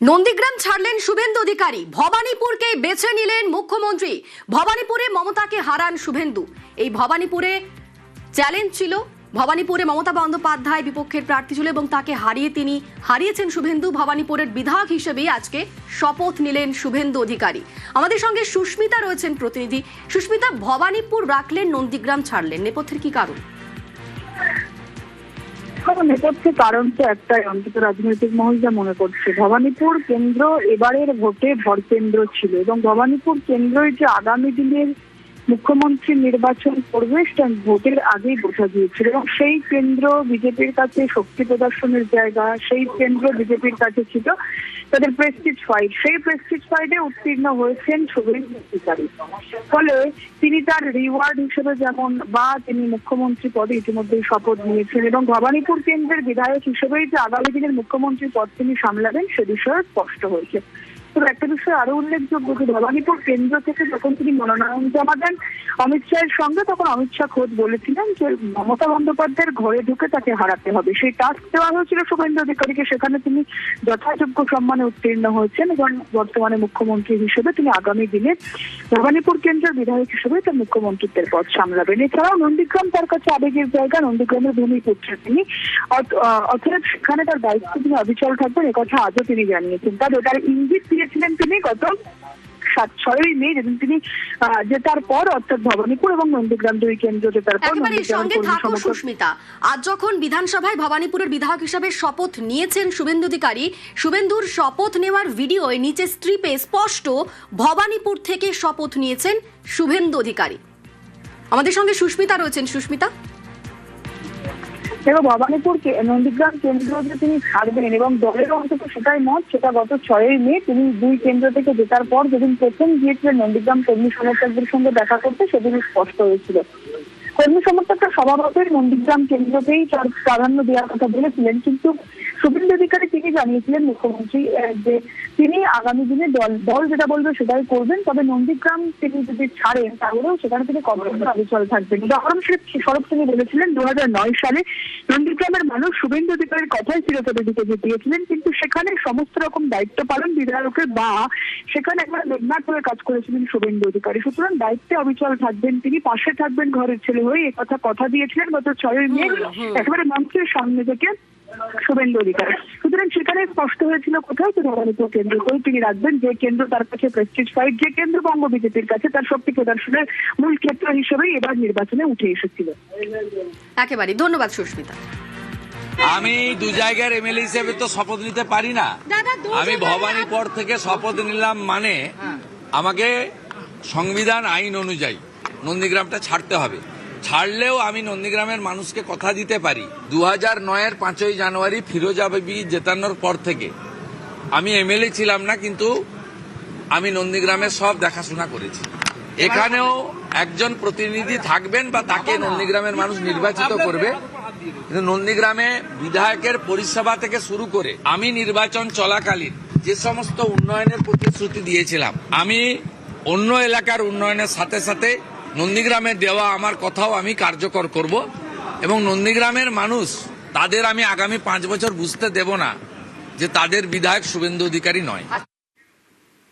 নন্দীগ্রাম ছাড়লেন শুভেন্দু অধিকারী, ভবানীপুরকে বেছে নিলেন মুখ্যমন্ত্রী। ভবানীপুরে মমতাকে হারান শুভেন্দু। এই ভবানীপুরে চ্যালেঞ্জ ছিল, ভবানীপুরে মমতা বন্দ্যোপাধ্যায় বিপক্ষের প্রার্থী ছিল এবং তাকে হারিয়েছেন শুভেন্দু। ভবানীপুরের বিধায়ক হিসেবে আজকে শপথ নিলেন শুভেন্দু অধিকারী। আমাদের সঙ্গে সুস্মিতা রয়েছেন প্রতিনিধি। সুস্মিতা, ভবানীপুর রাখলেন, নন্দীগ্রাম ছাড়লেন, নেপথ্যের কি কারণ? নেপথ্যে কারণ তো একটাই, অন্তত রাজনৈতিক মহল যা মনে করছে। ভবানীপুর কেন্দ্র এবারের ভোটে ভরকেন্দ্র ছিল এবং ভবানীপুর কেন্দ্রই যে আগামী দিনের মুখ্যমন্ত্রী নির্বাচন করবে সেটা ভোটের আগেই বোঝা গিয়েছিল এবং সেই কেন্দ্র বিজেপির কাছে শক্তি প্রদর্শনের জায়গা, সেই কেন্দ্র বিজেপির কাছে ছিল তাদের প্রেস্টিজ ফাইট। সেই প্রেস্টিজ ফাইটে উত্তীর্ণ হয়েছেন শুভেন্দু অধিকারী। ফলে তিনি তার রিওয়ার্ড হিসেবে যেমন তিনি মুখ্যমন্ত্রী পদে ইতিমধ্যেই শপথ নিয়েছেন এবং ভবানীপুর কেন্দ্রের বিধায়ক হিসেবেই যে আগামী দিনের মুখ্যমন্ত্রী পদ তিনি সামলাবেন সে বিষয়ে স্পষ্ট হয়েছে। তবে একটা বিষয় আরো উল্লেখযোগ্য যে ভবানীপুর কেন্দ্র থেকে যখন তিনি মনোনয়ন জমা দেন অমিত শাহের সঙ্গে, তখন অমিত শাহ খোদ বলেছিলেন যে মমতা বন্দ্যোপাধ্যায়ের ঘরে ঢুকে তাকে হারাতে হবে। সেই টাস্ক দেওয়া হয়েছিল শুভেন্দু অধিকারীকে, সেখানে তিনি যথাযোগ্য সম্মানে উত্তীর্ণ হয়েছেন এবং বর্তমানে মুখ্যমন্ত্রী হিসেবে তিনি আগামী দিনে ভবানীপুর কেন্দ্রের বিধায়ক হিসেবে তার মুখ্যমন্ত্রিত্বের পদ সামলাবেন। এছাড়াও নন্দীগ্রাম তার কাছে আবেগের জায়গা, নন্দীগ্রামের ভূমিপুত্র তিনি, অতএব সেখানে তার দায়িত্ব তিনি অবিচল থাকবেন একথা আজও তিনি জানিয়েছেন। তবে তার ইঙ্গিত দিয়েছিলেন তিনি গত 6ই মে, যেদিন তিনি জেতার পর, অর্থাৎ ভবানীপুর এবং নন্দীগ্রাম দুই কেন্দ্র জেতার পর। সুস্মিতা, আজ যখন বিধানসভায় ভবানীপুরের বিধায়ক হিসেবে শপথ নিয়েছেন শুভেন্দু অধিকারী, শুভেন্দুর শপথ নেওয়ার ভিডিও নিচে স্ট্রিপে স্পষ্ট ভবানীপুর থেকে শপথ নিয়েছেন শুভেন্দু অধিকারী। আমাদের সঙ্গে সুস্মিতা রয়েছেন। সুস্মিতা, এবং ভবানীপুর নন্দীগ্রাম কেন্দ্র যে তিনি ছাড়বেন এবং দলের অন্তত সেটাই মত, সেটা গত 6ই মে তিনি দুই কেন্দ্র থেকে জেতার পর যেদিন প্রথম গিয়েছিলেন নন্দীগ্রাম কর্মী সমর্থকদের সঙ্গে দেখা করতে, সেদিন স্পষ্ট হয়েছিল। কর্মী সমর্থকরা স্বভাবতই নন্দীগ্রাম কেন্দ্রকেই তার প্রাধান্য দেওয়ার কথা বলেছিলেন, কিন্তু শুভেন্দু অধিকারী তিনি জানিয়েছিলেন মুখ্যমন্ত্রী যে তিনি আগামী দিনে দল যেটা বলবে সেটাই করবেন, তবে নন্দীগ্রাম তিনি যদি ছাড়েন তাহলেও সেখানে তিনি কর্মরত অবিচল থাকবেন। উদাহরণস্বরূপ তিনি বলেছিলেন 2009 সালে নন্দীগ্রামের মানুষ শুভেন্দু অধিকারীর কথাই চিরতরে দিতে জিতিয়েছিলেন, কিন্তু সেখানে সমস্ত রকম দায়িত্ব পালন বিধায়কের বা সেখানে একবার মেঘনাথ হয়ে কাজ করেছিলেন শুভেন্দু অধিকারী। সুতরাং দায়িত্বে অবিচল থাকবেন তিনি, পাশে থাকবেন ঘরের ছেলে হয়ে, কথা দিয়েছিলেন গত 6ই মে একেবারে মঞ্চের সামনে থেকে শুভেন্দু অধিকারী। সুতরাং সেখানে স্পষ্ট হয়েছিল কোথাও যে ভবানীপুর কেন্দ্রকেই তিনি রাখবেন, যে কেন্দ্র তার কাছে প্রেস্টিজ ফাইট, যে কেন্দ্র বঙ্গ বিজেপির কাছে তার শক্তি প্রদর্শনের মূল ক্ষেত্র হিসেবেই এবার নির্বাচনে উঠে এসেছিল। একেবারে ধন্যবাদ সুস্মিতা। আমি দু জায়গার এমএলএ হিসেবে তো শপথ নিতে পারি না। আমি ভবানীপুর থেকে শপথ নিলাম মানে আমাকে সংবিধান আইন অনুযায়ী নন্দীগ্রামটা ছাড়তে হবে। ছাড়লেও আমি নন্দীগ্রামের মানুষকে কথা দিতে পারি, 2009-এর 5ই জানুয়ারি ফিরোজা বিবি জেতানোর পর থেকে আমি এমএলএ ছিলাম না, কিন্তু আমি নন্দীগ্রামের সব দেখাশোনা করেছি। এখানেও একজন প্রতিনিধি থাকবেন বা তাকে নন্দীগ্রামের মানুষ নির্বাচিত করবে, কিন্তু নন্দীগ্রামে বিধায়কের পরিষেবা থেকে শুরু করে আমি নির্বাচন চলাকালীন যে সমস্ত উন্নয়নের প্রতিশ্রুতি দিয়েছিলাম, আমি অন্য এলাকার উন্নয়নের সাথে সাথে নন্দীগ্রামে দেওয়া আমার কথাও আমি কার্যকর করব এবং নন্দীগ্রামের মানুষ তাদের আমি আগামী 5 বছর বুঝতে দেব না যে তাদের বিধায়ক শুভেন্দু অধিকারী নয়।